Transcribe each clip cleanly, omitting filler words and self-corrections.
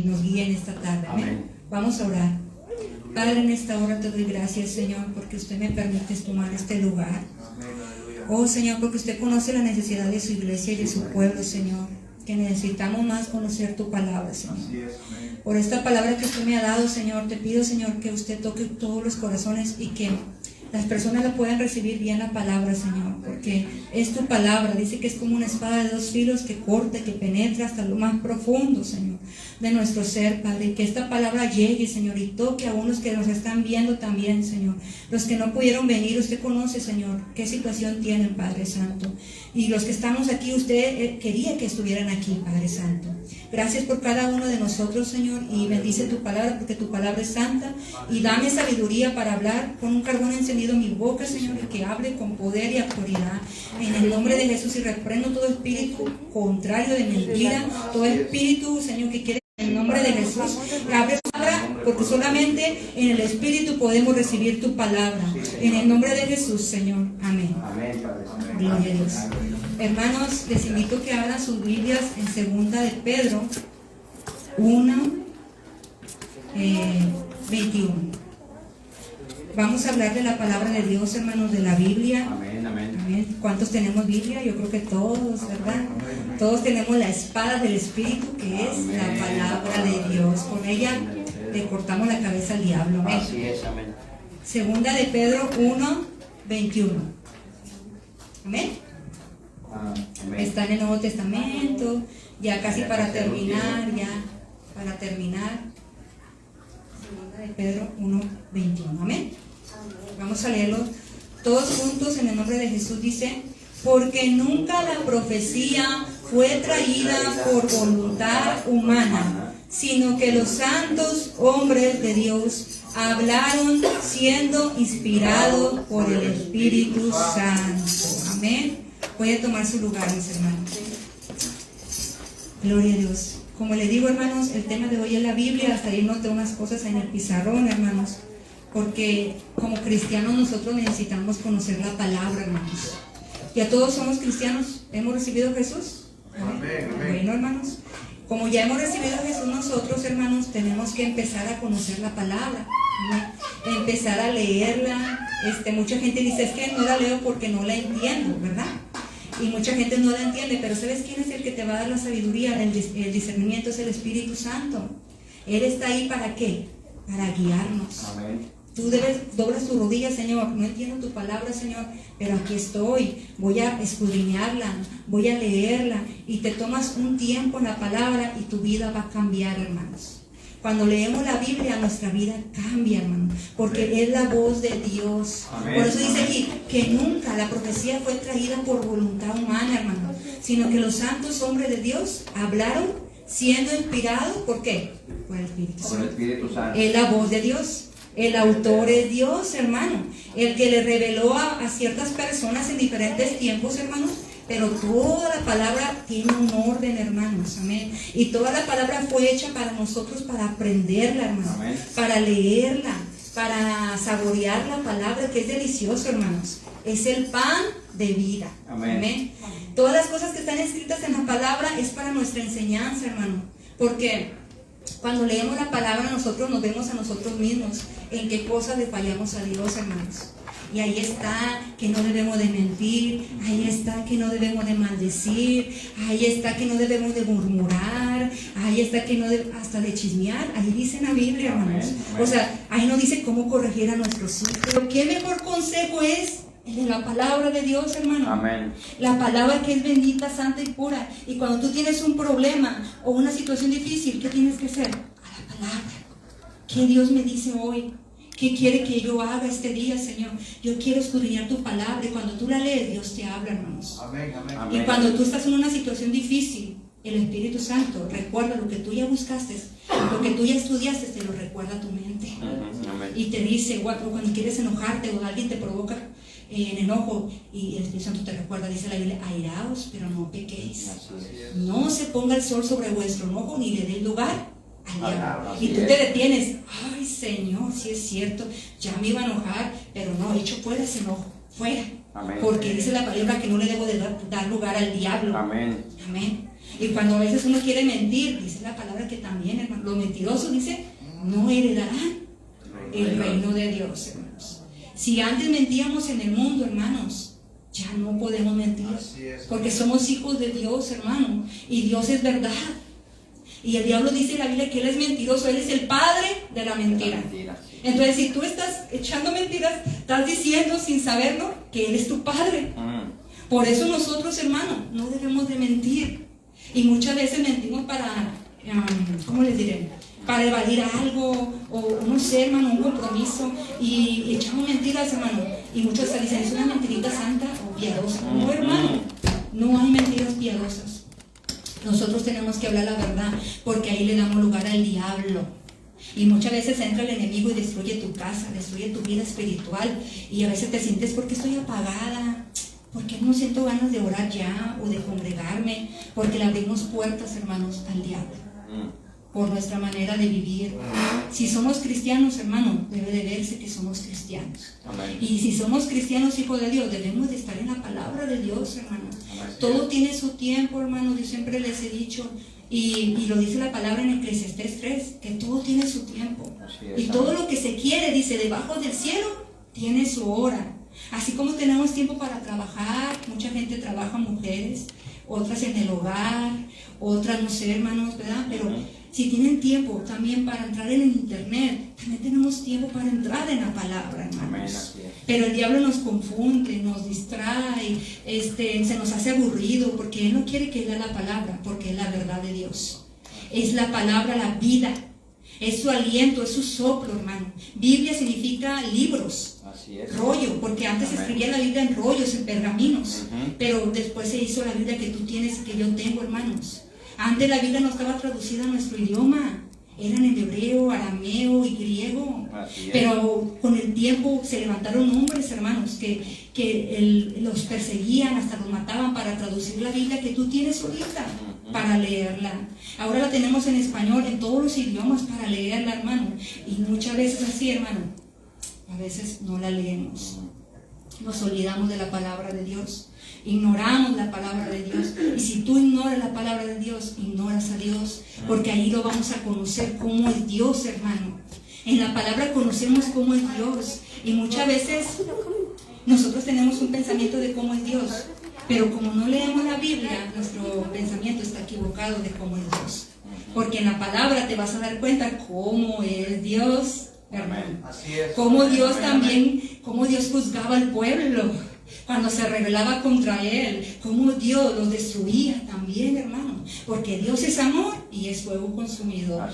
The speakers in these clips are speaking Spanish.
nos guíe en esta tarde. Amén. Vamos a orar. Padre, en esta hora te doy gracias, Señor, porque usted me permite tomar este lugar. Oh, Señor, porque usted conoce la necesidad de su iglesia y de su pueblo, Señor, que necesitamos más conocer tu palabra, Señor. Por esta palabra que usted me ha dado, Señor, te pido, Señor, que usted toque todos los corazones y que las personas la puedan recibir bien la palabra, Señor, porque es tu palabra. Dice que es como una espada de dos filos que corta, que penetra hasta lo más profundo, Señor, de nuestro ser, Padre. Y que esta palabra llegue, Señor, y toque a unos que nos están viendo también, Señor. Los que no pudieron venir, usted conoce, Señor, qué situación tienen, Padre Santo. Y los que estamos aquí, usted quería que estuvieran aquí, Padre Santo. Gracias por cada uno de nosotros, Señor, y bendice tu palabra, porque tu palabra es santa. Y dame sabiduría para hablar, con un carbón encendido en mi boca, Señor, y que hable con poder y autoridad. En el nombre de Jesús, y reprendo todo espíritu contrario de mentira, todo espíritu, Señor, que quiere, en el nombre de Jesús, abre tu palabra, porque solamente en el Espíritu podemos recibir tu palabra. En el nombre de Jesús, Señor. Amén. Gloria a Dios. Hermanos, les invito a que abran sus Biblias en segunda de Pedro 1, 21. Vamos a hablar de la palabra de Dios, hermanos, de la Biblia. Amén, amén. Amén. ¿Cuántos tenemos Biblia? Yo creo que todos, ¿verdad? Amén. Todos tenemos la espada del Espíritu, que es amén, la palabra de Dios. Con ella le cortamos la cabeza al diablo. Amén. Así es, amén. Segunda de Pedro 1, 21. Amén. Amén. Está en el Nuevo Testamento, ya casi para terminar, para terminar. Segunda de Pedro 1, 21. Amén. Vamos a leerlo todos juntos en el nombre de Jesús. Dice: porque nunca la profecía fue traída por voluntad humana, sino que los santos hombres de Dios hablaron siendo inspirados por el Espíritu Santo. Amén. Puede tomar su lugar, mis hermanos. Gloria a Dios. Como le digo, hermanos, el tema de hoy es la Biblia. Hasta ahí noté unas cosas en el pizarrón, hermanos, porque como cristianos nosotros necesitamos conocer la palabra, hermanos. ¿Ya todos somos cristianos? ¿Hemos recibido a Jesús? Amén. Bueno, hermanos, como ya hemos recibido a Jesús nosotros, hermanos, tenemos que empezar a conocer la palabra, ¿no? Empezar a leerla. Mucha gente dice: es que no la leo porque no la entiendo, ¿verdad? Y mucha gente no la entiende, pero ¿sabes quién es el que te va a dar la sabiduría? El discernimiento es el Espíritu Santo. Él está ahí ¿para qué? Para guiarnos. Amén. Tú doblas tu rodilla, Señor, no entiendo tu palabra, Señor, pero aquí estoy, voy a escudriñarla, voy a leerla, y te tomas un tiempo en la palabra y tu vida va a cambiar, hermanos. Cuando leemos la Biblia, nuestra vida cambia, hermano, porque amén, es la voz de Dios. Amén. Por eso dice aquí que nunca la profecía fue traída por voluntad humana, hermano, sino que los santos hombres de Dios hablaron siendo inspirados, ¿por qué? Por el Espíritu Santo. Por el Espíritu Santo. Es la voz de Dios. El autor es Dios, hermano, el que le reveló a ciertas personas en diferentes tiempos, hermanos. Pero toda la palabra tiene un orden, hermanos, amén. Y toda la palabra fue hecha para nosotros, para aprenderla, hermanos, amén, para leerla, para saborear la palabra, que es delicioso, hermanos. Es el pan de vida, amén. Amén. Todas las cosas que están escritas en la palabra es para nuestra enseñanza, hermano, porque cuando leemos la palabra nosotros nos vemos a nosotros mismos en qué cosas le fallamos a Dios, hermanos. Y ahí está que no debemos de mentir, ahí está que no debemos de maldecir, ahí está que no debemos de murmurar, ahí está que no debemos hasta de chismear. Ahí dice en la Biblia, hermanos. Amén, amén. O sea, ahí no dice cómo corregir a nuestros hijos. Pero qué mejor consejo es el de la palabra de Dios, hermano. Amén. La palabra que es bendita, santa y pura. Y cuando tú tienes un problema o una situación difícil, ¿qué tienes que hacer? A la palabra. ¿Qué Dios me dice hoy? ¿Qué quiere que yo haga este día, Señor? Yo quiero escudriñar tu palabra, y cuando tú la lees, Dios te habla, hermanos. Amén, amén. Y cuando tú estás en una situación difícil, el Espíritu Santo recuerda lo que tú ya buscaste, lo que tú ya estudiaste, te lo recuerda a tu mente. Amén. Y te dice, cuando quieres enojarte o alguien te provoca en enojo, y el Espíritu Santo te recuerda, dice la Biblia: airaos, pero no pequéis. No se ponga el sol sobre vuestro enojo, ni le dé lugar al diablo. Y tú te detienes: ay, Señor, si es cierto, ya me iba a enojar, pero no, echo fuera ese enojo, fuera. Amén. Porque dice la palabra que no le debo de dar lugar al diablo. Amén. Amén. Y cuando a veces uno quiere mentir, dice la palabra que también, hermano, los mentirosos, dice, no heredarán el reino de Dios, hermanos. Si antes mentíamos en el mundo, hermanos, ya no podemos mentir, porque somos hijos de Dios, hermano, y Dios es verdad. Y el diablo dice en la Biblia que él es mentiroso, él es el padre de la mentira. Entonces, si tú estás echando mentiras, estás diciendo sin saberlo que él es tu padre. Por eso nosotros, hermano, no debemos de mentir. Y muchas veces mentimos para, ¿cómo les diré? Para evadir algo, o no sé, hermano, un compromiso, y echamos mentiras, hermano. Y muchos hasta dicen, es una mentirita santa o piadosa. No, hermano, no hay mentiras piadosas. Nosotros tenemos que hablar la verdad, porque ahí le damos lugar al diablo. Y muchas veces entra el enemigo y destruye tu casa, destruye tu vida espiritual. Y a veces te sientes, ¿por qué estoy apagada? ¿Por qué no siento ganas de orar ya o de congregarme? Porque le abrimos puertas, hermanos, al diablo. Por nuestra manera de vivir. Si somos cristianos, hermano, debe de verse que somos cristianos. Amén. Y si somos cristianos, hijos de Dios, debemos de estar en la palabra de Dios, hermano. Amén. Todo tiene su tiempo, hermano. Yo siempre les he dicho, y lo dice la palabra en Eclesiastés 3, que todo tiene su tiempo. Y todo lo que se quiere, dice, debajo del cielo, tiene su hora. Así como tenemos tiempo para trabajar, mucha gente trabaja, mujeres, otras en el hogar, otras, no sé, hermanos, ¿verdad? Pero si tienen tiempo también para entrar en el internet, también tenemos tiempo para entrar en la palabra, hermanos. Pero el diablo nos confunde, nos distrae, se nos hace aburrido, porque él no quiere que lea la palabra, porque es la verdad de Dios. Es la palabra, la vida. Es su aliento, es su soplo, hermano. Biblia significa libros, rollo, porque antes se escribía la Biblia en rollos, en pergaminos, pero después se hizo la Biblia que tú tienes y que yo tengo, hermanos. Antes la Biblia no estaba traducida a nuestro idioma, eran en hebreo, arameo y griego. Pero con el tiempo se levantaron hombres, hermanos, que los perseguían, hasta los mataban para traducir la Biblia que tú tienes ahorita, para leerla. Ahora la tenemos en español, en todos los idiomas para leerla, hermano. Y muchas veces así, hermano, a veces no la leemos. Nos olvidamos de la palabra de Dios. Ignoramos la palabra de Dios. Y si tú ignoras la palabra de Dios, ignoras a Dios, porque ahí lo vamos a conocer cómo es Dios, hermano. En la palabra conocemos cómo es Dios. Y muchas veces nosotros tenemos un pensamiento de cómo es Dios, pero como no leemos la Biblia, nuestro pensamiento está equivocado de cómo es Dios. Porque en la palabra te vas a dar cuenta cómo es Dios, hermano. Cómo Dios también, cómo Dios juzgaba al pueblo cuando se rebelaba contra él, cómo Dios los destruía también, hermano, porque Dios es amor y es fuego consumidor.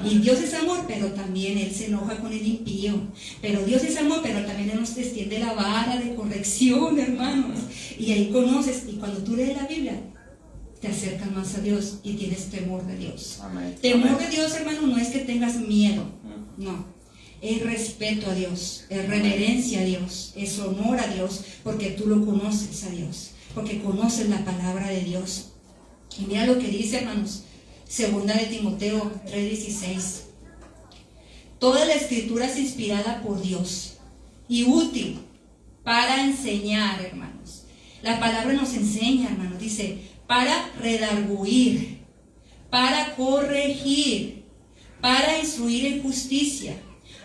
Y Dios es amor, pero también él se enoja con el impío. Pero Dios es amor, pero también él nos extiende la vara de corrección, hermanos. Y ahí conoces, y cuando tú lees la Biblia, te acercas más a Dios y tienes temor de Dios. Amén. Temor de Dios, hermano, no es que tengas miedo, no. Es respeto a Dios, es reverencia a Dios, es honor a Dios, porque tú lo conoces a Dios, porque conoces la palabra de Dios. Y mira lo que dice, hermanos, 2 de Timoteo 3:16. Toda la escritura es inspirada por Dios y útil para enseñar, hermanos. La palabra nos enseña, hermanos, dice, para redarguir, para corregir, para instruir en justicia,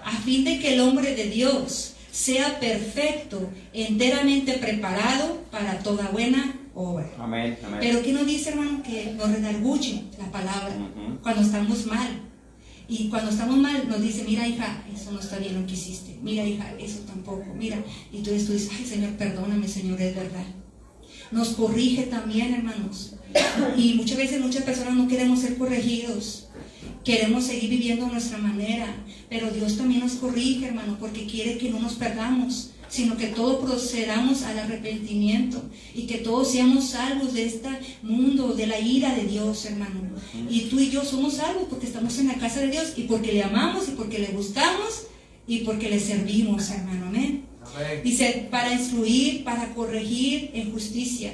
a fin de que el hombre de Dios sea perfecto, enteramente preparado para toda buena obra. Amén, amén. Pero ¿qué nos dice, hermano? Que nos redarguye la palabra cuando estamos mal. Y cuando estamos mal nos dice, mira hija, eso no está bien lo que hiciste. Mira hija, eso tampoco. Mira, y tú dices, ay Señor, perdóname Señor, es verdad. Nos corrige también, hermanos. Y muchas veces muchas personas no queremos ser corregidos. Queremos seguir viviendo a nuestra manera, pero Dios también nos corrige, hermano, porque quiere que no nos perdamos, sino que todos procedamos al arrepentimiento y que todos seamos salvos de este mundo, de la ira de Dios, hermano. Y tú y yo somos salvos porque estamos en la casa de Dios y porque le amamos y porque le gustamos y porque le servimos, hermano. Amén. Dice, para instruir, para corregir en justicia,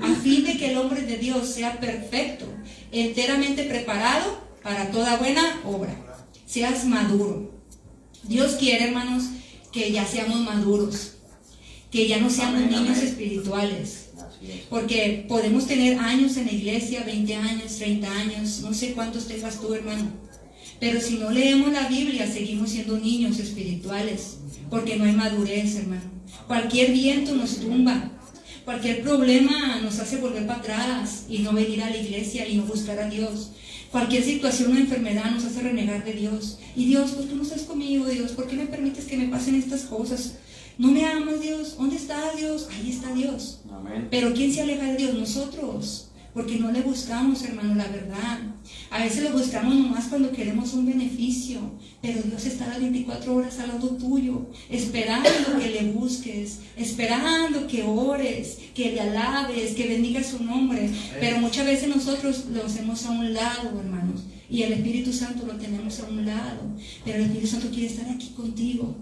a fin de que el hombre de Dios sea perfecto, enteramente preparado para toda buena obra. Seas maduro. Dios quiere, hermanos, que ya seamos maduros, que ya no seamos niños espirituales. Así es. Porque podemos tener años en la iglesia, 20 años, 30 años, no sé cuántos tengas tú, hermano. Pero si no leemos la Biblia, seguimos siendo niños espirituales, porque no hay madurez, hermano. Cualquier viento nos tumba, cualquier problema nos hace volver para atrás y no venir a la iglesia y no buscar a Dios. Cualquier situación o enfermedad nos hace renegar de Dios. Y Dios, ¿por qué no estás conmigo, Dios? ¿Por qué me permites que me pasen estas cosas? ¿No me amas, Dios? ¿Dónde está Dios? Ahí está Dios. Amén. Pero ¿quién se aleja de Dios? Nosotros. Porque no le buscamos, hermano, la verdad. A veces lo buscamos nomás cuando queremos un beneficio. Pero Dios está las 24 horas al lado tuyo, esperando que le busques, esperando que ores, que le alabes, que bendigas su nombre. Pero muchas veces nosotros lo hacemos a un lado, hermanos. Y el Espíritu Santo lo tenemos a un lado. Pero el Espíritu Santo quiere estar aquí contigo.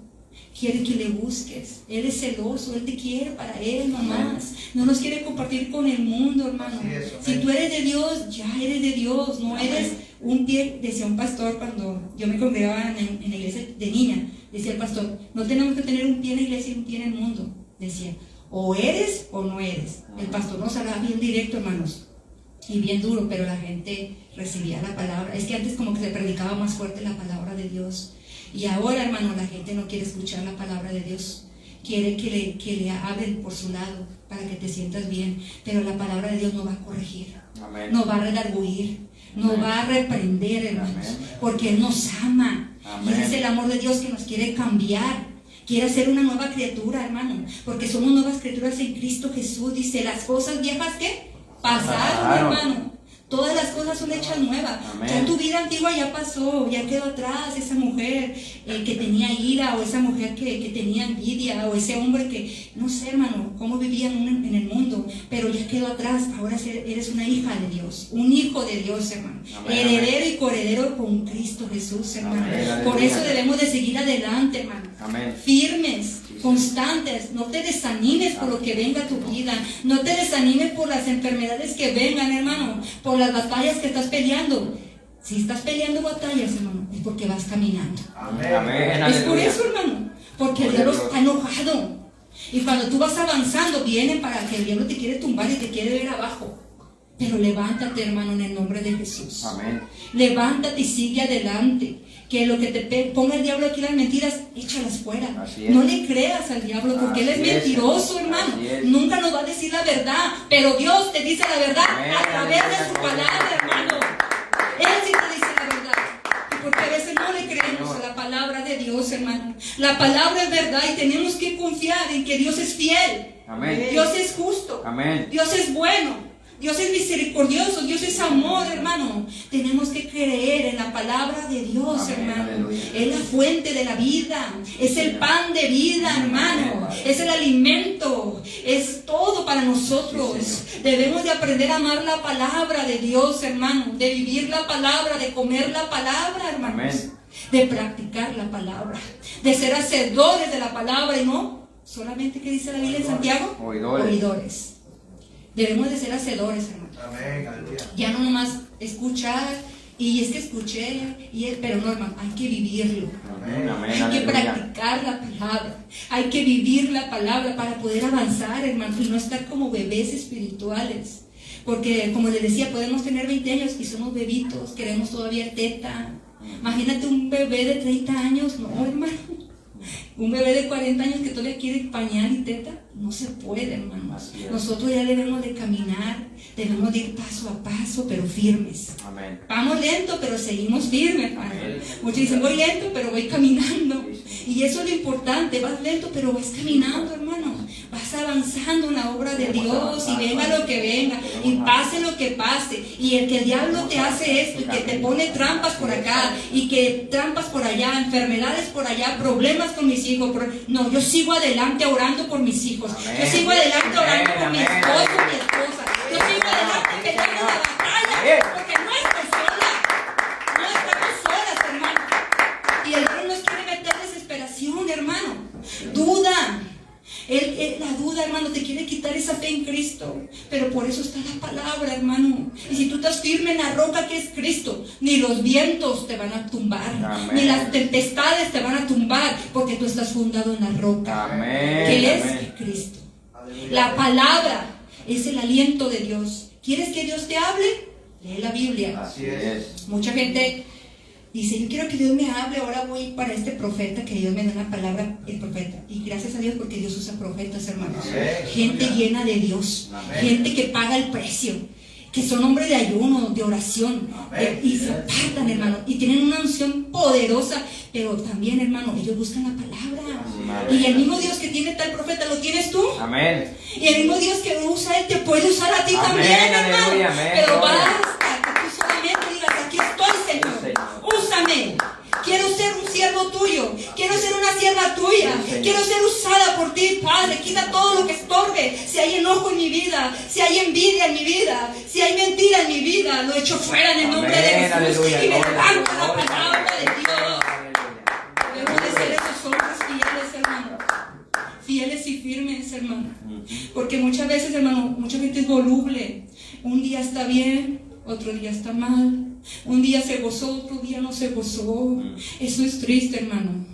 Quiere que le busques. Él es celoso, Él te quiere para Él nomás. No nos quiere compartir con el mundo, hermano. Si tú eres de Dios, ya eres de Dios. No eres un pie, decía un pastor cuando yo me congregaba en la iglesia de niña. Decía el pastor, no tenemos que tener un pie en la iglesia y un pie en el mundo. Decía, o eres o no eres. El pastor nos hablaba bien directo, hermanos, y bien duro, pero la gente recibía la palabra. Es que antes como que se predicaba más fuerte la palabra de Dios. Y ahora, hermano, la gente no quiere escuchar la palabra de Dios. Quiere que le hablen por su lado para que te sientas bien. Pero la palabra de Dios no va a corregir. Amén. No va a redarguir. No va a reprender, hermanos. Amén. Porque Él nos ama. Amén. Y es el amor de Dios que nos quiere cambiar. Quiere hacer una nueva criatura, hermano. Porque somos nuevas criaturas en Cristo Jesús. Dice, las cosas viejas, ¿qué? Pasaron, hermano. Todas las cosas son hechas nuevas. Amén. Ya tu vida antigua ya pasó, ya quedó atrás esa mujer que tenía ira, o esa mujer que tenía envidia, o ese hombre que, no sé, hermano, cómo vivían en el mundo, pero ya quedó atrás. Ahora eres una hija de Dios, un hijo de Dios, hermano. Amén. Heredero y coheredero con Cristo Jesús, hermano. Amén. Por eso debemos de seguir adelante, hermano. Amén. Firmes, constantes, no te desanimes por lo que venga a tu vida, no te desanimes por las enfermedades que vengan, hermano, por las batallas que estás peleando. Si estás peleando batallas, hermano, es porque vas caminando. Amén. Amén. Es por Aleluya. eso, hermano, porque el diablo está enojado. Y cuando tú vas avanzando, vienen para que el diablo te quiere tumbar y te quiere ver abajo. Pero levántate, hermano, en el nombre de Jesús. Amén. Levántate y sigue adelante. Que lo que te ponga el diablo aquí, las mentiras, échalas fuera. Así es. No le creas al diablo, porque él es Así es. mentiroso, hermano. Así es. Nunca nos va a decir la verdad, pero Dios te dice la verdad Amén. a través de su palabra, hermano. Él sí te dice la verdad. Y porque a veces no le creemos a la palabra de Dios, hermano. La palabra es verdad y tenemos que confiar en que Dios es fiel. Amén. Dios es justo. Amén. Dios es bueno. Dios es misericordioso, Dios es amor, hermano. Tenemos que creer en la palabra de Dios, Amén, hermano. aleluya. Es la fuente de la vida, es el pan de vida, hermano. Es el alimento, es todo para nosotros. Debemos de aprender a amar la palabra de Dios, hermano. De vivir la palabra, de comer la palabra, hermanos. Amén. De practicar la palabra, de ser hacedores de la palabra y no solamente, ¿qué dice la Biblia en Santiago? Oidores. Oidores. Debemos de ser hacedores, hermano. Amén. Aleluya. Ya no nomás escuchar, y es que escuché, pero no, hermano, hay que vivirlo. Amén. Amén. Hay que Aleluya. practicar la palabra, hay que vivir la palabra para poder avanzar, hermano, y no estar como bebés espirituales. Porque, como les decía, podemos tener 20 años y somos bebitos, queremos todavía teta. Imagínate un bebé de 30 años, no, hermano. Un bebé de 40 años que todavía quiere pañal y teta, no se puede, hermano. Así es. Nosotros ya debemos de caminar, debemos de ir paso a paso, pero firmes. Amén. Vamos lento, pero seguimos firmes, hermano. Amén. Muchos dicen, voy lento, pero voy caminando. Sí, sí. Y eso es lo importante, vas lento, pero vas caminando, hermano. Vas avanzando en la obra de Dios, y venga lo que venga, y pase lo que pase. Y el que el diablo te hace esto, y que te pone trampas por acá, y que trampas por allá, enfermedades por allá, problemas con mis hijos. No, yo sigo adelante orando por mis hijos. Amén. Yo sigo adelante orando por mi Amén. esposo, mi esposa. Yo sigo adelante peleando la batalla, porque no estoy sola. No estamos solas, hermano. Y el diablo nos quiere meter desesperación, hermano. Duda. La duda, hermano, te quiere quitar esa fe en Cristo. Pero por eso está la palabra, hermano. Y si tú estás firme en la roca que es Cristo, ni los vientos te van a tumbar, Amén. ni las tempestades te van a tumbar, porque tú estás fundado en la roca, Amén. que es Amén. Cristo. La palabra es el aliento de Dios. ¿Quieres que Dios te hable? Lee la Biblia. Así es. Mucha gente dice, yo quiero que Dios me hable, ahora voy para este profeta, que Dios me dé una palabra, el profeta. Y gracias a Dios porque Dios usa profetas, hermanos. Gente llena de Dios, gente que paga el precio, que son hombres de ayuno, de oración, y se apartan, hermano, y tienen una unción poderosa, pero también, hermano, ellos buscan la palabra. Y el mismo Dios que tiene tal profeta, ¿lo tienes tú? Amén. Y el mismo Dios que usa él, te puede usar a ti Amén, también, hermano. aleluya, amén, Pero gloria. basta que tú solamente digas, aquí estoy, Señor, úsame. Quiero ser un siervo tuyo, quiero ser una sierva tuya, quiero ser usada por ti, Padre. Quita todo lo que estorbe. Si hay enojo en mi vida, si hay envidia en mi vida, si hay mentira en mi vida, lo echo fuera en el nombre de Jesús. Aleluya, Y me gloria, levanto la gloria, palabra de Dios. aleluya. Debemos de ser esos hombres fieles, hermano. Fieles y firmes, hermano. Porque muchas veces, hermano, mucha gente es voluble. Un día está bien, otro día está mal. Un día se gozó, otro día no se gozó. Eso es triste, hermano.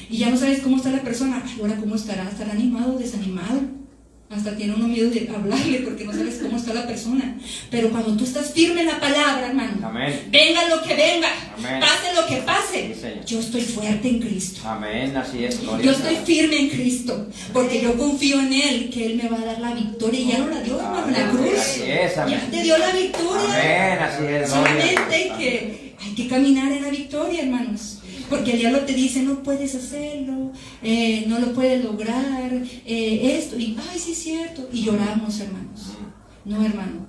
Y ya no sabes cómo está la persona. Ay, ahora cómo estará, estará animado o desanimado. Hasta tiene uno miedo de hablarle porque no sabes cómo está la persona. Pero cuando tú estás firme en la palabra, hermano, Amén. venga lo que venga, Amén. pase lo que pase, Sí, Señor. yo estoy fuerte en Cristo. Amén, así es. Gloria Yo a estoy Dios. firme en Cristo, porque yo confío en Él, que Él me va a dar la victoria. Y ya no la dio, hermano, en la Amén, cruz. así es, amén. Ya te dio la victoria. Amén, así es. Gloria a Solamente Dios. hay que caminar en la victoria, hermanos. Porque el diablo te dice, no puedes hacerlo, no lo puedes lograr, esto, y ay, sí es cierto. Y lloramos, hermanos. No, hermano.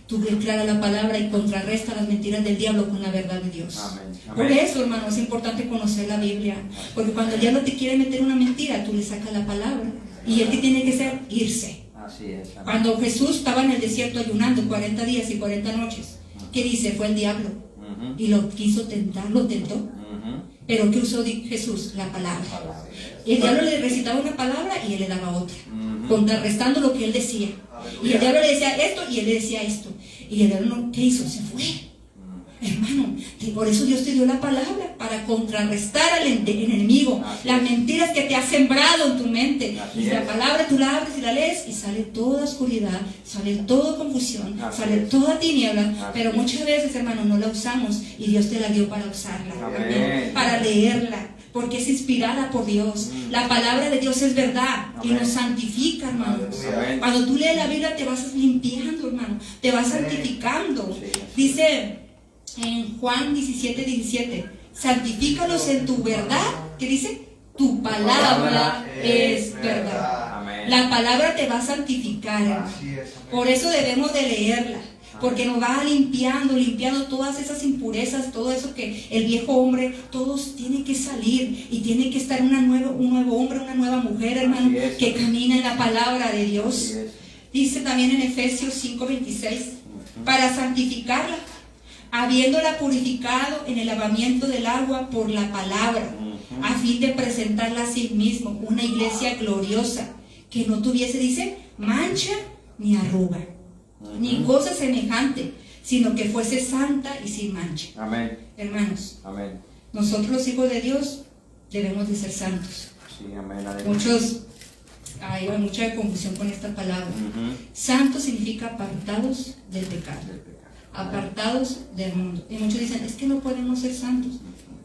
Tú declaras la palabra y contrarresta las mentiras del diablo con la verdad de Dios. Amén. Por eso, hermano, es importante conocer la Biblia. Porque cuando el diablo te quiere meter una mentira, tú le sacas la palabra. Y él que tiene que hacer, irse. Así es. Amén. Cuando Jesús estaba en el desierto ayunando 40 días y 40 noches, ¿qué dice? Fue el diablo. Y lo quiso tentar, lo tentó. Pero ¿qué usó Jesús? La palabra. Y el diablo le recitaba una palabra y él le daba otra, contrarrestando lo que él decía. Y el diablo le decía esto y él le decía esto. Y el diablo, ¿qué hizo? Se fue. Hermano, por eso Dios te dio la palabra, para contrarrestar al enemigo, las mentiras que te ha sembrado en tu mente. Y la palabra tú la abres y la lees y sale toda oscuridad, sale toda confusión, sale toda tiniebla. Pero muchas veces, hermano, no la usamos y Dios te la dio para usarla, para leerla, porque es inspirada por Dios. La palabra de Dios es verdad y nos santifica, hermanos. Cuando tú lees la Biblia te vas limpiando, hermano, te vas santificando. Dice en Juan 17:17, santifícalos en tu verdad. ¿Qué dice? Tu palabra es verdad. Amén. La palabra te va a santificar, hermano. Por eso debemos de leerla, porque nos va limpiando todas esas impurezas, todo eso que el viejo hombre, todos tienen que salir y tiene que estar un nuevo hombre, una nueva mujer, hermano, que camina en la palabra de Dios. Dice también en Efesios 5:26, para santificarla, habiéndola purificado en el lavamiento del agua por la palabra, a fin de presentarla a sí mismo, una iglesia gloriosa, que no tuviese, dice, mancha ni arruga, ni cosa semejante, sino que fuese santa y sin mancha. Amén. Hermanos, Amén. nosotros los hijos de Dios debemos de ser santos. Sí, amén. Aleluya. Hay mucha confusión con esta palabra. Santo significa apartados del pecado, apartados del mundo. Y muchos dicen, es que no podemos ser santos.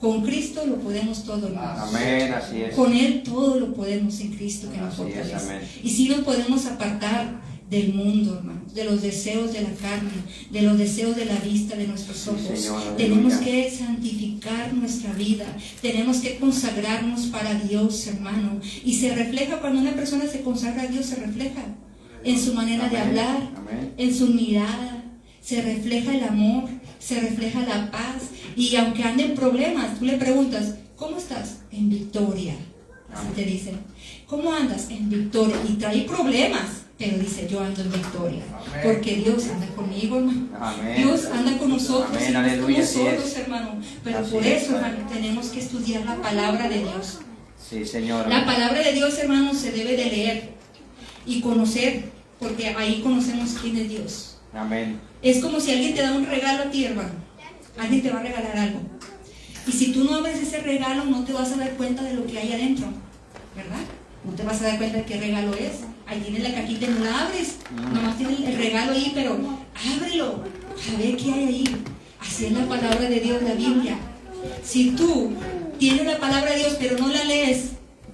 Con Cristo lo podemos todo, hermanos. Amén, así es. Con Él todo lo podemos en Cristo que nos Así es, fortalece. amén. Y sí nos podemos apartar del mundo, hermanos, de los deseos de la carne, de los deseos de la vista de nuestros ojos. Señor, tenemos aleluya. que santificar nuestra vida, tenemos que consagrarnos para Dios, hermano. Y se refleja cuando una persona se consagra a Dios, se refleja en su manera de Amén, hablar, amén. en su mirada, se refleja el amor, se refleja la paz. Y aunque anden problemas, tú le preguntas, ¿cómo estás? En victoria. Así te dicen. ¿Cómo andas? En victoria. Y trae problemas, pero dice, yo ando en victoria. Porque Dios anda conmigo, hermano. Amén. Dios anda con nosotros. Amén, Y no aleluya, estamos así solos, es. hermano. Pero Así por es, eso, Padre. hermano, tenemos que estudiar la palabra de Dios. Sí, Señor. La palabra de Dios, hermano, se debe de leer y conocer, porque ahí conocemos quién es Dios. Amén. Es como si alguien te da un regalo a ti, hermano. Alguien te va a regalar algo. Y si tú no abres ese regalo, no te vas a dar cuenta de lo que hay adentro, ¿verdad? No te vas a dar cuenta de qué regalo es. ahí tienes la cajita, no la abres, nomás tienes el regalo ahí, pero ábrelo, a ver qué hay ahí. Así es la palabra de Dios, la Biblia. Si tú tienes la palabra de Dios pero no la lees,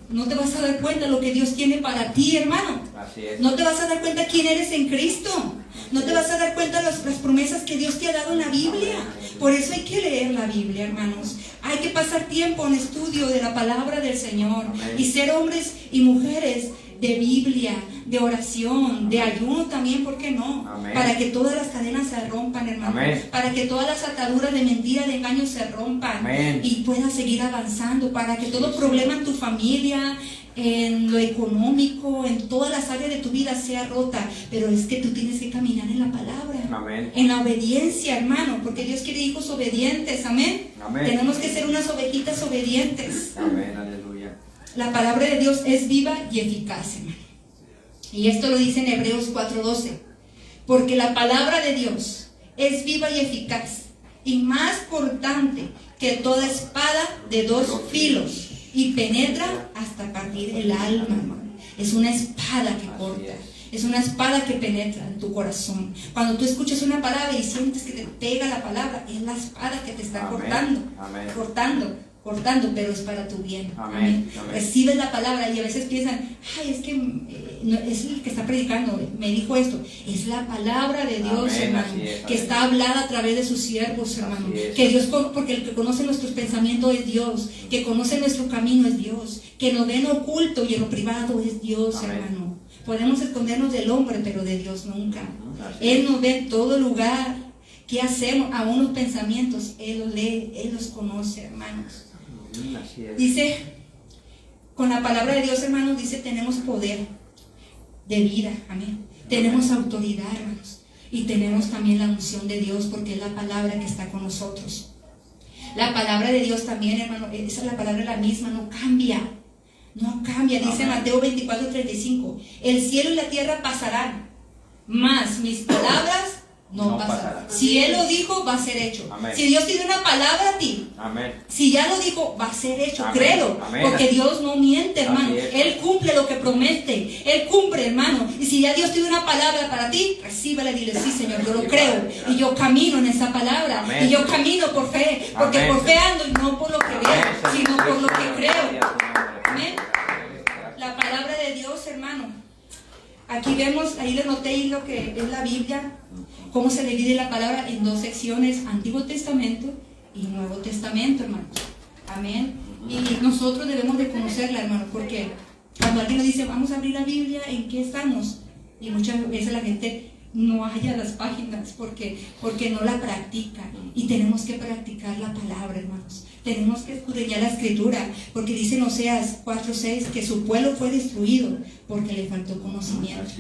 no te vas a dar cuenta lo que Dios tiene para ti, hermano. Así es. No te vas a dar cuenta quién eres en Cristo. No te vas a dar cuenta las promesas que Dios te ha dado en la Biblia. Por eso hay que leer la Biblia, hermanos. Hay que pasar tiempo en estudio de la palabra del Señor. Y ser hombres y mujeres de Biblia, de oración, de ayuno también, ¿por qué no? Amén. Para que todas las cadenas se rompan, hermano. Amén. Para que todas las ataduras de mentira, de engaño se rompan. Amén. Y puedas seguir avanzando. Para que todo problema en tu familia, en lo económico, en todas las áreas de tu vida sea rota. Pero es que tú tienes que caminar en la palabra. Amén. En la obediencia, hermano. Porque Dios quiere hijos obedientes. Amén. Amén. Tenemos que ser unas ovejitas obedientes. Amén, aleluya. La palabra de Dios es viva y eficaz, hermano. Y esto lo dice en Hebreos 4:12. Porque la palabra de Dios es viva y eficaz, y más cortante que toda espada de dos filos, y penetra hasta partir el alma, hermano. Es una espada que corta. Es una espada que penetra en tu corazón. Cuando tú escuchas una palabra y sientes que te pega la palabra, es la espada que te está cortando. Amén. Cortando, pero es para tu bien. Amén. Amén. Recibes la palabra y a veces piensan, ay, es que no, es el que está predicando, me dijo esto. Es la palabra de Dios, Amén, hermano, que está hablada a través de sus siervos, hermano. Que Dios, porque el que conoce nuestros pensamientos es Dios, que conoce nuestro camino es Dios, que nos ve en oculto y en lo privado es Dios, Amén. hermano. Podemos escondernos del hombre, pero de Dios nunca. Él nos ve en todo lugar. ¿Qué hacemos? A unos pensamientos, Él los lee, Él los conoce, hermanos. Dice, con la palabra de Dios, hermanos, dice, tenemos poder de vida, amén. Tenemos autoridad, hermanos. Y tenemos también la unción de Dios, porque es la palabra que está con nosotros. La palabra de Dios también, hermano, esa es la palabra la misma, no cambia. No cambia, dice Mateo 24:35. El cielo y la tierra pasarán, mas mis palabras no pasarán. Si Él lo dijo, va a ser hecho. Amén. Si Dios tiene una palabra a ti, Amén. si ya lo dijo, va a ser hecho. Amén. Créelo. Amén. Porque Dios no miente, hermano. Así es. Él cumple lo que promete. Él cumple, hermano. Y si ya Dios tiene una palabra para ti, recíbela y dile, sí, Señor, yo lo creo. Y yo camino en esa palabra. Amén. Y yo camino por fe. Porque Amén. por fe ando y no por lo que veo, Amén. sino por lo que creo. Amén. La palabra de Dios, hermano. Aquí vemos, ahí les noté ahí lo que es la Biblia, cómo se divide la palabra en dos secciones, Antiguo Testamento y Nuevo Testamento, hermanos. Amén. Y nosotros debemos de conocerla, hermano, porque cuando alguien nos dice, vamos a abrir la Biblia, ¿en qué estamos? Y muchas veces la gente no halla las páginas porque no la practica. Y tenemos que practicar la palabra, hermanos. Tenemos que escudriñar la Escritura, porque dice en Oseas 4:6 que su pueblo fue destruido porque le faltó conocimiento.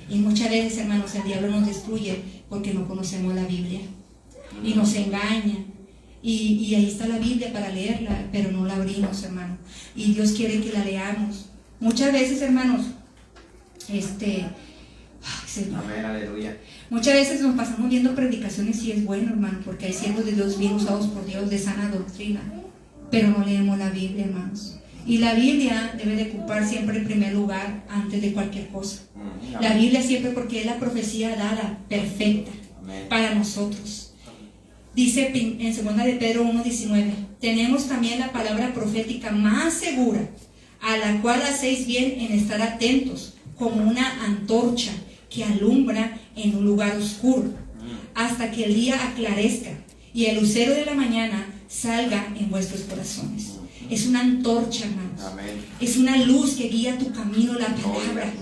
Y muchas veces, hermanos, el diablo nos destruye porque no conocemos la Biblia y nos engaña. Y ahí está la Biblia para leerla, pero no la abrimos, hermano. Y Dios quiere que la leamos. Muchas veces, hermanos, Amén, aleluya. muchas veces nos pasamos viendo predicaciones y es bueno, hermano, porque hay siervos de Dios bien usados por Dios de sana doctrina, pero no leemos la Biblia, hermanos. Y la Biblia debe de ocupar siempre el primer lugar antes de cualquier cosa. La Biblia siempre, porque es la profecía dada, perfecta, para nosotros. Dice en 2 de Pedro 1:19, tenemos también la palabra profética más segura, a la cual hacéis bien en estar atentos, como una antorcha que alumbra en un lugar oscuro, hasta que el día aclarezca y el lucero de la mañana salga en vuestros corazones. Es una antorcha, hermanos. Amén. Es una luz que guía tu camino, la palabra.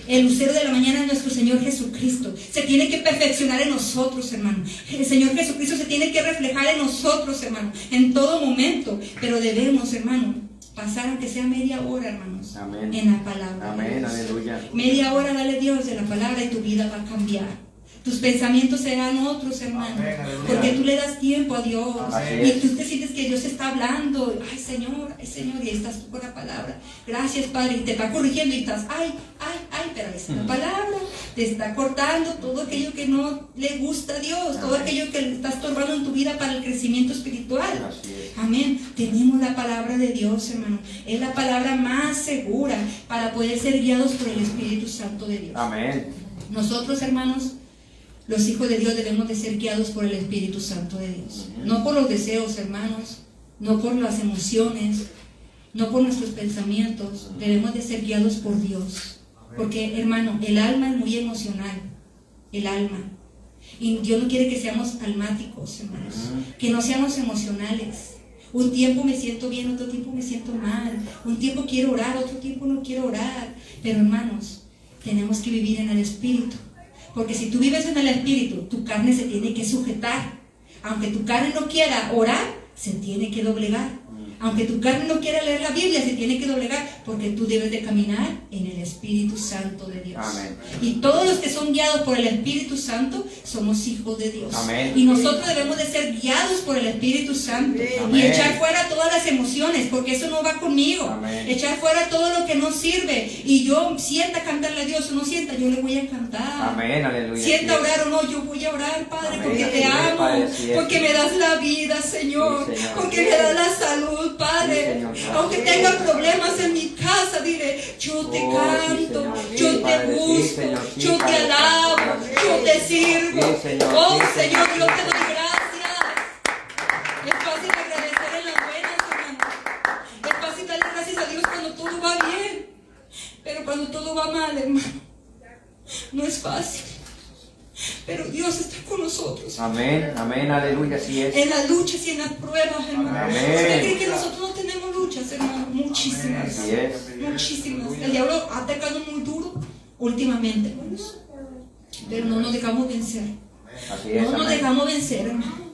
El lucero de la mañana es nuestro Señor Jesucristo. Se tiene que perfeccionar en nosotros, hermano. El Señor Jesucristo se tiene que reflejar en nosotros, hermano, en todo momento. Pero debemos, hermano, pasar aunque sea media hora, hermanos, Amén. en la palabra. Amén, aleluya. Media hora dale a Dios de la palabra y tu vida va a cambiar. Tus pensamientos serán otros, hermano. Amén, Porque tú le das tiempo a Dios. Así Y es. tú te sientes que Dios está hablando. Ay, Señor, y ahí estás tú con la palabra. Gracias, Padre. Y te va corrigiendo y estás, pero es la palabra. Te está cortando todo aquello que no le gusta a Dios. Todo aquello que le está estorbando en tu vida. vida para el crecimiento espiritual. Así es. Amén. Tenemos la palabra de Dios, hermano. Es la palabra más segura para poder ser guiados por el Espíritu Santo de Dios. Amén. Nosotros, hermanos, los hijos de Dios debemos de ser guiados por el Espíritu Santo de Dios. No por los deseos, hermanos, no por las emociones, no por nuestros pensamientos. Debemos de ser guiados por Dios. Porque, hermano, el alma es muy emocional. El alma. Y Dios no quiere que seamos almáticos, hermanos. Que no seamos emocionales. Un tiempo me siento bien, otro tiempo me siento mal. Un tiempo quiero orar, otro tiempo no quiero orar. Pero, hermanos, tenemos que vivir en el Espíritu. Porque si tú vives en el Espíritu, tu carne se tiene que sujetar. Aunque tu carne no quiera orar, se tiene que doblegar. Aunque tu carne no quiera leer la Biblia, se tiene que doblegar, porque tú debes de caminar en el Espíritu Santo de Dios. Amén. Y todos los que son guiados por el Espíritu Santo somos hijos de Dios. Amén. Y nosotros debemos de ser guiados por el Espíritu Santo. Amén. Y echar fuera todas las emociones, porque eso no va conmigo. Amén. Echar fuera todo lo que no sirve. Y yo sienta cantarle a Dios o no sienta, yo le voy a cantar. Amén, aleluya. Sienta orar o no, yo voy a orar, Padre, Amén. porque te Así es, amo, Padre, así es. porque me das la vida, Señor, Sí, Señor. porque me das la salud, Padre. Sí, Señor. Aunque tenga problemas en mi casa, dile, yo te Oh, canto, sí, Señor. yo Sí, te Padre, sí, busco, Señor. Sí, yo te Padre, alabo, Padre. yo te sirvo. Sí, Señor. Oh, Sí, Señor, Señor. yo te doy gracias. Es fácil agradecer en las buenas, hermano. Es fácil darle gracias a Dios cuando todo va bien. Pero cuando todo va mal, hermano, no es fácil. Pero Dios está con nosotros. Amén, amén, aleluya, así es. En las luchas y en las pruebas, hermano. Amén. ¿Usted cree que nosotros no tenemos luchas, hermano? Muchísimas. Así es. Muchísimas. El diablo ha atacado muy duro últimamente, hermanos. Pero no nos dejamos vencer. Así es, No nos amén. dejamos vencer, hermano.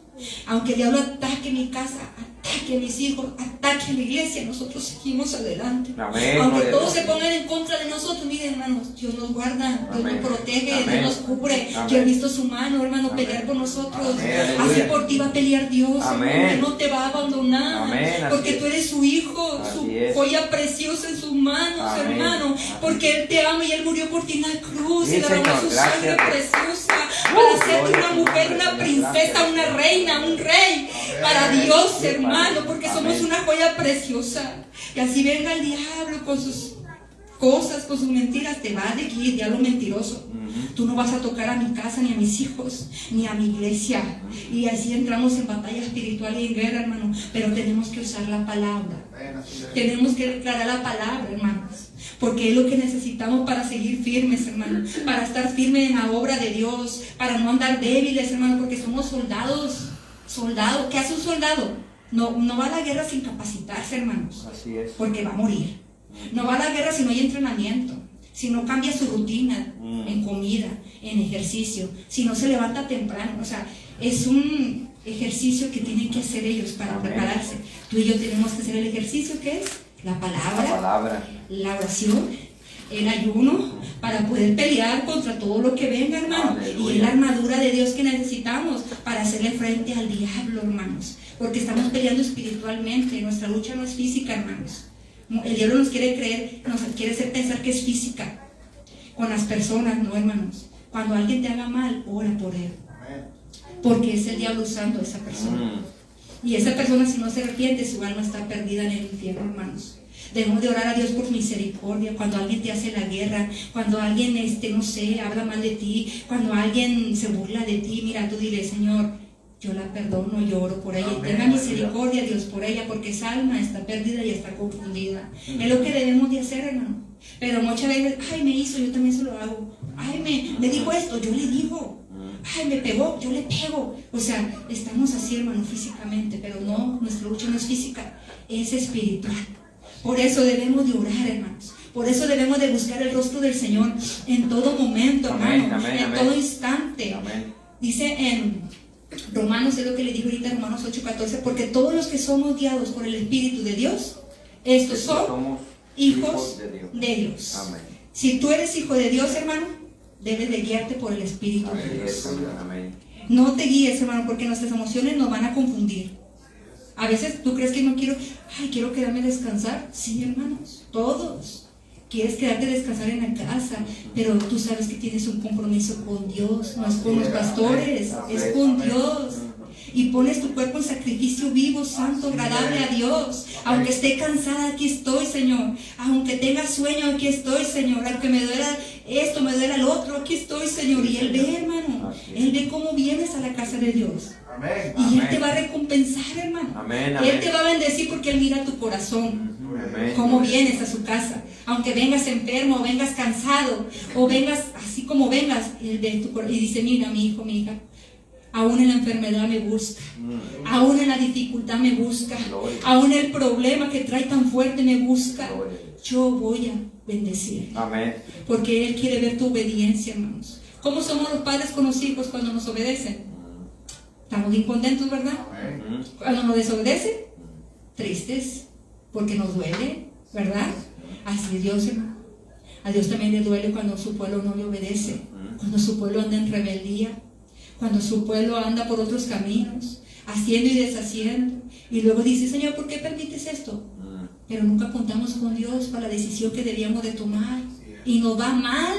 Aunque el diablo ataque mi casa, ataque a mis hijos, ataque a la iglesia, nosotros seguimos adelante. Amén, Aunque gloria a todos Dios. se pongan en contra de nosotros, miren, hermanos, Dios nos guarda, Dios Amén. nos protege, Amén. Dios nos cubre. Amén. Yo he visto su mano, hermano, Amén. pelear por nosotros. Amén, Así aleluya. por ti va a pelear Dios, Amén. hermano. Él no te va a abandonar. Amén, así Porque es. tú eres su hijo, Así su es. joya preciosa en sus manos, Amén. hermano. Amén. Porque Él te ama y Él murió por ti en la cruz Sí, y derramó Señor, su gracias. sangre preciosa para hacerte gloria una a tu mujer, nombre, una Señor. princesa, Gracias. una reina, un rey para Dios, Sí, hermano, Padre. porque Amén. somos una joya preciosa. Y así venga el diablo con sus cosas, con sus mentiras, te va a seguir, diablo mentiroso. Tú no vas a tocar a mi casa, ni a mis hijos, ni a mi iglesia. Y así entramos en batalla espiritual y en guerra, hermano. Pero tenemos que usar la palabra. Tenemos que declarar la palabra, hermanos. Porque es lo que necesitamos para seguir firmes, hermano. Para estar firmes en la obra de Dios. Para no andar débiles, hermano. Porque somos soldados. Soldados. ¿Qué hace un soldado? No va a la guerra sin capacitarse, hermanos. Así es. Porque va a morir. No va a la guerra si no hay entrenamiento. Si no cambia su rutina en comida, en ejercicio. Si no se levanta temprano. O sea, es un ejercicio que tienen que hacer ellos para Amén. prepararse. Tú y yo tenemos que hacer el ejercicio que es la palabra, La palabra. la oración, el ayuno, para poder pelear contra todo lo que venga, hermano. Aleluya. Y es la armadura de Dios que necesitamos para hacerle frente al diablo, hermanos. Porque estamos peleando espiritualmente. Nuestra lucha no es física, hermanos. El diablo nos quiere creer, nos quiere hacer pensar que es física. Con las personas, no, hermanos. Cuando alguien te haga mal, ora por él. Porque es el diablo usando a esa persona. Y esa persona, si no se arrepiente, su alma está perdida en el infierno, hermanos. Debemos de orar a Dios por misericordia. Cuando alguien te hace la guerra, cuando alguien, no sé, habla mal de ti, cuando alguien se burla de ti, mira, tú dile, Señor, yo la perdono, yo oro por ella. Amén. Tenga misericordia, Dios, por ella, porque esa alma está perdida y está confundida. Es lo que debemos de hacer, hermano. Pero muchas veces, ay, me hizo, yo también se lo hago. Ay, me dijo esto, yo le digo. Ay, me pegó, yo le pego. O sea, estamos así, hermano, físicamente, pero no, nuestra lucha no es física, es espiritual. Por eso debemos de orar, hermanos. Por eso debemos de buscar el rostro del Señor en todo momento, Amén, hermano, amén, en amén. todo instante. Amén. Dice en Romanos, es lo que le digo ahorita, Romanos 8:14, porque todos los que somos guiados por el Espíritu de Dios, estos son Somos hijos de de Dios. Amén. Si tú eres hijo de Dios, hermano, debes de guiarte por el Espíritu Así de es, Dios. amén. No te guíes, hermano, porque nuestras emociones nos van a confundir. A veces tú crees que no quiero, quiero quedarme a descansar. Sí, hermanos, todos. Quieres quedarte a descansar en la casa, pero tú sabes que tienes un compromiso con Dios, no es con los pastores, es con Dios. y pones tu cuerpo en sacrificio vivo, santo, agradable a Dios. Aunque esté cansada, aquí estoy, Señor. Aunque tenga sueño, aquí estoy, Señor. Aunque me duela esto, me duela el otro, aquí estoy, Señor. Y Él ve, hermano, Él ve cómo vienes a la casa de Dios. Y Él te va a recompensar, hermano. Él te va a bendecir porque Él mira tu corazón. Cómo vienes a su casa. Aunque vengas enfermo, o vengas cansado, o vengas así como vengas, Él ve tu corazón y dice: mira, mi hijo, mi hija, aún en la enfermedad me busca, aún en la dificultad me busca, aún el problema que trae tan fuerte me busca. Yo voy a bendecir. Amén. Porque Él quiere ver tu obediencia, hermanos. ¿Cómo somos los padres con los hijos cuando nos obedecen? Estamos bien contentos, ¿verdad? Cuando nos desobedecen, tristes, porque nos duele, ¿verdad? Así es Dios, hermano. A Dios también le duele cuando su pueblo no le obedece, cuando su pueblo anda en rebeldía, cuando su pueblo anda por otros caminos, haciendo y deshaciendo. Y luego dice: Señor, ¿por qué permites esto? Pero nunca contamos con Dios para la decisión que debíamos de tomar. Y nos va mal,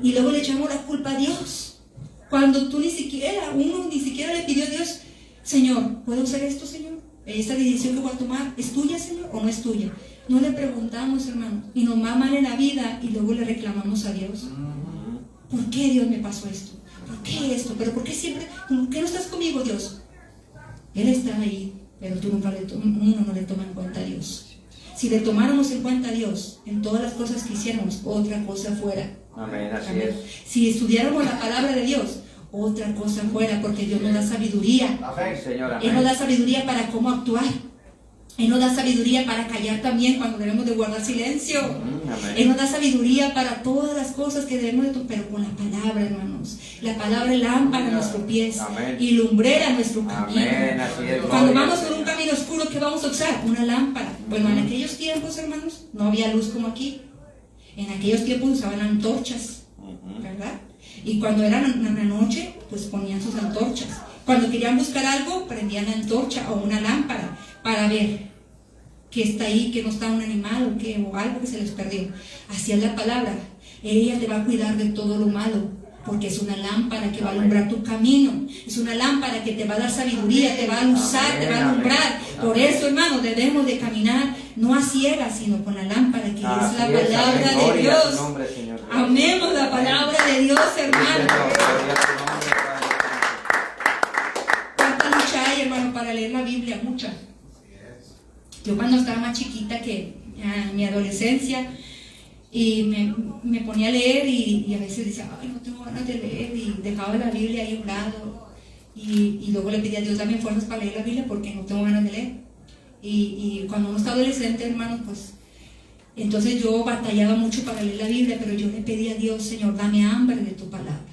y luego le echamos la culpa a Dios. Cuando uno ni siquiera le pidió a Dios: Señor, ¿puedo hacer esto, Señor? ¿Esta decisión que voy a tomar es tuya, Señor, o no es tuya? No le preguntamos, hermano, y nos va mal en la vida y luego le reclamamos a Dios. ¿Por qué, Dios, me pasó esto? ¿Por qué esto? ¿Pero por qué siempre? ¿Por qué no estás conmigo, Dios? Él está ahí, pero uno no le toma en cuenta a Dios. Si le tomáramos en cuenta a Dios en todas las cosas que hiciéramos, otra cosa fuera. Amén, así Amén. es. Si estudiáramos la palabra de Dios, otra cosa fuera, porque Dios nos da sabiduría. Amén, Señor, amén. Él nos da sabiduría para cómo actuar. Él nos da sabiduría para callar también cuando debemos de guardar silencio. Él nos da sabiduría para todas las cosas que debemos de tomar, pero con la palabra, hermanos. La palabra es lámpara a nuestros pies. Amén. Y lumbrera nuestro camino. Amén, así es. Cuando Gloria vamos al por un Señor. camino oscuro, ¿qué vamos a usar? Una lámpara. Bueno, en aquellos tiempos, hermanos, no había luz como aquí. En aquellos tiempos usaban antorchas, ¿verdad? Y cuando era en la noche, pues ponían sus antorchas. Cuando querían buscar algo, prendían la antorcha o una lámpara para ver que está ahí, que no está un animal o algo que se les perdió. Así es la palabra. Ella te va a cuidar de todo lo malo, porque es una lámpara que va a alumbrar tu camino. Es una lámpara que te va a dar sabiduría, te va a usar, te va a alumbrar. Por eso, hermano, debemos de caminar no a ciegas, sino con la lámpara que es la palabra de Dios. Amemos la palabra de Dios, hermano. ¿Cuánta lucha hay, hermano, para leer la Biblia? Mucha. Yo cuando estaba más chiquita, que en mi adolescencia, y me ponía a leer y a veces decía: ay, no tengo ganas de leer, y dejaba la Biblia ahí a un lado, y luego le pedía a Dios: dame fuerzas para leer la Biblia porque no tengo ganas de leer. Y cuando uno está adolescente, hermano, pues entonces yo batallaba mucho para leer la Biblia, pero yo le pedía a Dios: Señor, dame hambre de tu palabra.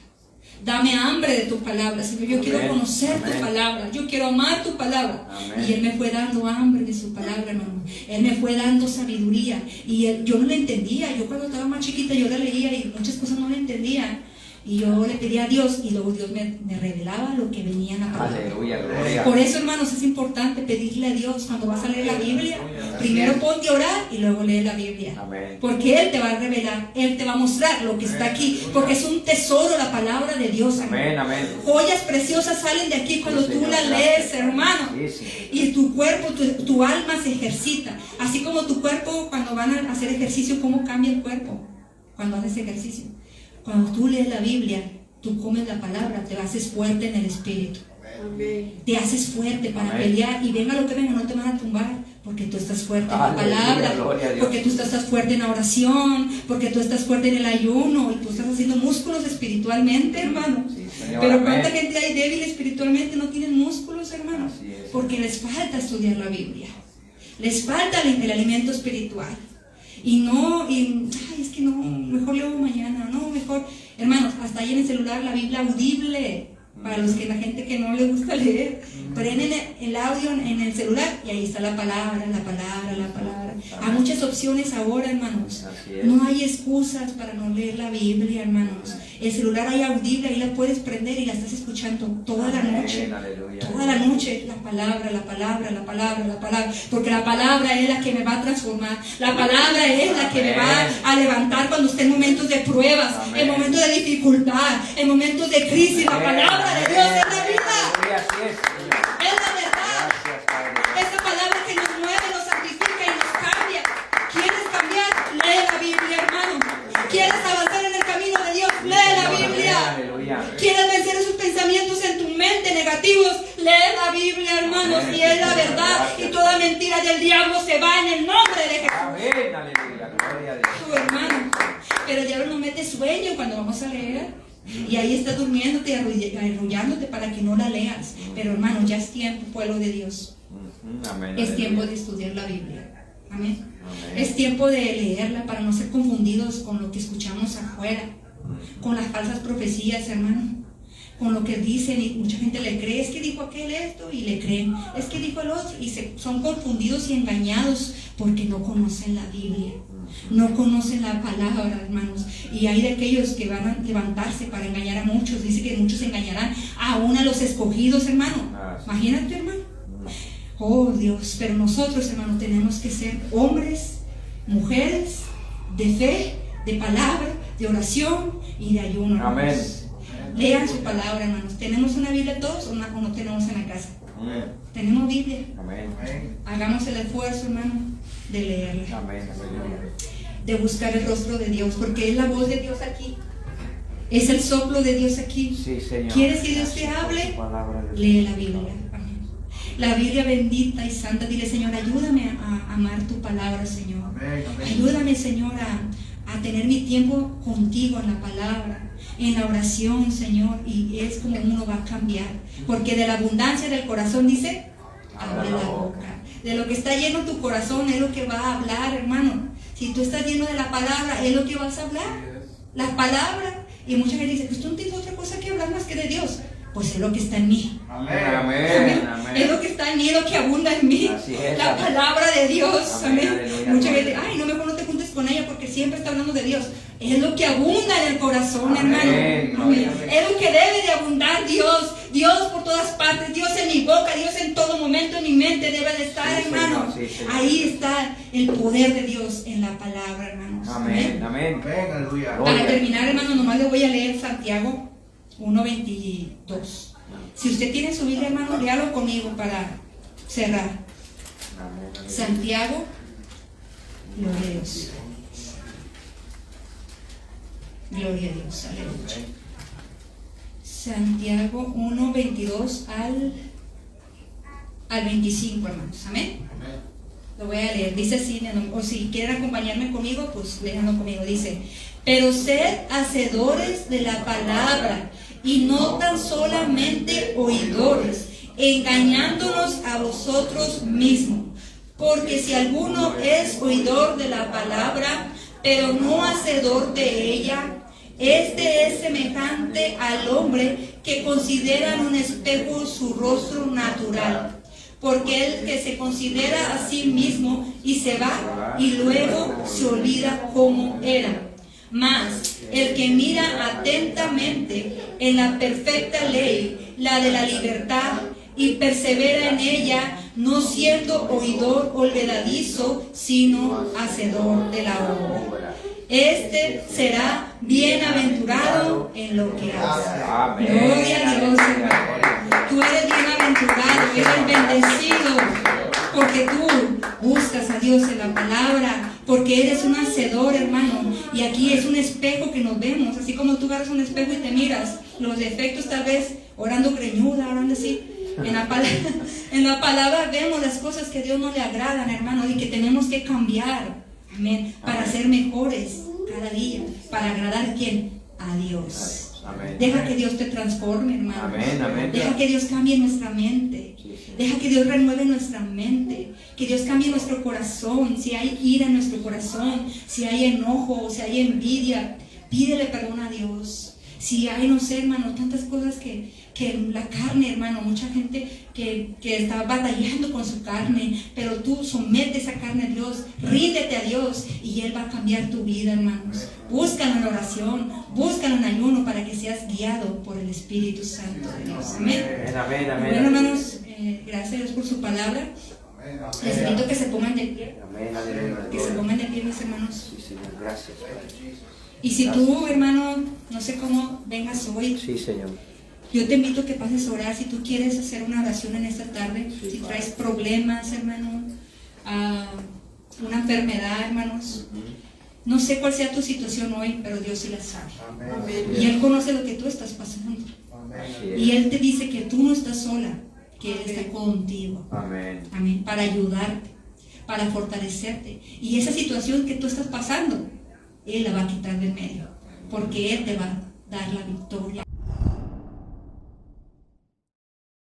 Dame hambre de tu palabra, Señor. Yo quiero conocer tu palabra. Yo quiero amar tu palabra. Y Él me fue dando hambre de su palabra, hermano. Él me fue dando sabiduría. Y yo no la entendía. Yo cuando estaba más chiquita, yo la leía y muchas cosas no la entendía. Y yo le pedía a Dios y luego Dios me revelaba lo que venía en la palabra. Aleluya, gloria. Por eso, hermanos, es importante pedirle a Dios cuando vas a leer la Biblia. Primero ponte a orar y luego lee la Biblia. Amén. Porque Él te va a revelar, Él te va a mostrar lo que está aquí. Porque es un tesoro la palabra de Dios, hermano. Amén, amén. Joyas preciosas salen de aquí cuando Sí, tú Señor, la gracias. lees, hermano. Sí, sí. Y tu cuerpo, tu alma se ejercita. Así como tu cuerpo, cuando van a hacer ejercicio, ¿cómo cambia el cuerpo? Cuando haces ejercicio. Cuando tú lees la Biblia, tú comes la palabra, te haces fuerte en el espíritu. Te haces fuerte para pelear, y venga lo que venga, no te van a tumbar, porque tú estás fuerte en la Aleluya, palabra, gloria a Dios. porque tú estás fuerte en la oración, porque tú estás fuerte en el ayuno, y tú estás haciendo músculos espiritualmente, hermano. Sí, Señor, Pero amén. cuánta gente hay débil espiritualmente, no tienen músculos, hermano, Así es. porque les falta estudiar la Biblia, les falta el alimento espiritual. Ay, es que no, mejor leo mañana, no, mejor, hermanos, hasta ahí en el celular la Biblia audible, para la gente que no le gusta leer, prenden el audio en el celular y ahí está la palabra. Hay muchas opciones ahora, hermanos. No hay excusas para no leer la Biblia, hermanos. El celular ahí audible, ahí la puedes prender y la estás escuchando toda la noche. Toda la noche, la palabra. Porque la palabra es la que me va a transformar. La palabra es la que me va a levantar cuando esté en momentos de pruebas, en momentos de dificultad, en momentos de crisis. La palabra de Dios es la vida. Así es, Señor. Es hermanos, y es la verdad, y toda mentira del diablo se va en el nombre de Jesús. Amén, aleluya, gloria a Dios. Tu hermano, pero el diablo nos mete sueño cuando vamos a leer, y ahí está durmiéndote, arrullándote para que no la leas. Pero hermano, ya es tiempo, pueblo de Dios. Amén, Es tiempo aleluya. de estudiar la Biblia. Amén. Amén. Es tiempo de leerla para no ser confundidos con lo que escuchamos afuera, con las falsas profecías, hermano, con lo que dicen, y mucha gente le cree. Es que dijo aquel esto y le creen, es que dijo el otro, y son confundidos y engañados porque no conocen la Biblia, no conocen la palabra, hermanos. Y hay de aquellos que van a levantarse para engañar a muchos. Dice que muchos engañarán aún a los escogidos, hermano. Imagínate, hermano. Oh Dios, pero nosotros, hermanos, tenemos que ser hombres, mujeres de fe, de palabra, de oración y de ayuno, hermanos. Amén. Lean su palabra, hermanos. ¿Tenemos una Biblia todos o no tenemos en la casa? Amén. ¿Tenemos Biblia? Amén. Hagamos el esfuerzo, hermano, de leerla, Amén, aleluya. de buscar el rostro de Dios, porque es la voz de Dios aquí, es el soplo de Dios aquí. Sí, Señor. ¿Quieres que Dios te hable? Su palabra de Lee la Biblia. Amén. La Biblia bendita y santa. Dile, Señor, ayúdame a amar tu palabra, Señor. Ayúdame, Señor, a tener mi tiempo contigo en la palabra, en la oración, Señor. Y es como uno va a cambiar, porque de la abundancia del corazón, dice, habla la boca. De lo que está lleno tu corazón es lo que va a hablar, hermano. Si tú estás lleno de la palabra, es lo que vas a hablar. La palabra. Y mucha gente dice, pues tú no tienes otra cosa que hablar más que de Dios. Pues es lo que está en mí. Amén, amén, amén. Es lo que está en mí, es lo que abunda en mí. Así es, La amén. palabra de Dios. Amén, Amén. aleluya, Mucha gloria. gente, ay, no, mejor no te juntes con ella porque siempre está hablando de Dios. Es lo que abunda en el corazón, Amén, hermano. gloria. Amén. Es lo que debe de abundar Dios. Dios por todas partes, Dios en mi boca, Dios en todo momento en mi mente debe de estar, Sí, hermano. Señor, sí, Señor. Ahí está el poder de Dios en la palabra, hermanos. Amén, amén. Aleluya. Para terminar, hermano, nomás le voy a leer Santiago 1:22. Si usted tiene su Biblia, hermano, léalo conmigo para cerrar. Amén, aleluya. Santiago, gloria a Dios. Gloria a Dios, aleluya. Santiago 1:22 al 25, hermanos. Amén. Lo voy a leer. Dice así, o si quieren acompañarme conmigo, pues léanlo conmigo. Dice, pero sed hacedores de la palabra y no tan solamente oidores, engañándonos a vosotros mismos. Porque si alguno es oidor de la palabra, pero no hacedor de ella, este es semejante al hombre que considera en un espejo su rostro natural. Porque el que se considera a sí mismo y se va y luego se olvida cómo era. Mas el que mira atentamente en la perfecta ley, la de la libertad, y persevera en ella, no siendo oidor olvidadizo, sino hacedor de la obra, este será bienaventurado en lo que hace. Amén. Gloria a Dios, hermano. Tú eres bienaventurado, eres bendecido, porque tú buscas a Dios en la palabra, porque eres un hacedor, hermano. Y aquí es un espejo que nos vemos, así como tú agarras un espejo y te miras, los defectos tal vez, orando greñuda, orando así. En la palabra vemos las cosas que a Dios no le agradan, hermano, y que tenemos que cambiar, amén, para ser mejores cada día, para agradar a quién, a Dios. Amén. Deja que Dios te transforme, hermano. Amén, amén. Deja que Dios cambie nuestra mente. Sí, sí. Deja que Dios renueve nuestra mente. Que Dios cambie nuestro corazón. Si hay ira en nuestro corazón, si hay enojo, si hay envidia, pídele perdón a Dios. Si hay, no sé, hermano, tantas cosas que la carne, hermano, mucha gente que está batallando con su carne, pero tú somete esa carne a Dios, ríndete a Dios y Él va a cambiar tu vida, hermanos. Búscalo en oración, búscalo en ayuno para que seas guiado por el Espíritu Santo de Dios. Amén. Amén, amén. Bueno, hermanos, gracias a Dios por su palabra. Les invito a que se pongan de pie, Amén, aleluya. que se pongan de pie, mis hermanos. Sí, Señor, gracias, Padre. Y si tú, hermano, no sé cómo vengas hoy, Sí, Señor. yo te invito a que pases a orar. Si tú quieres hacer una oración en esta tarde, Sí, si Padre. traes problemas, hermano, una enfermedad, hermanos, no sé cuál sea tu situación hoy, pero Dios sí la sabe. Amén. Y Él conoce lo que tú estás pasando. Así es. Y Él te dice que tú no estás sola, que Él está contigo. Amén. Amén. Para ayudarte, para fortalecerte. Y esa situación que tú estás pasando, Él la va a quitar del medio. Porque Él te va a dar la victoria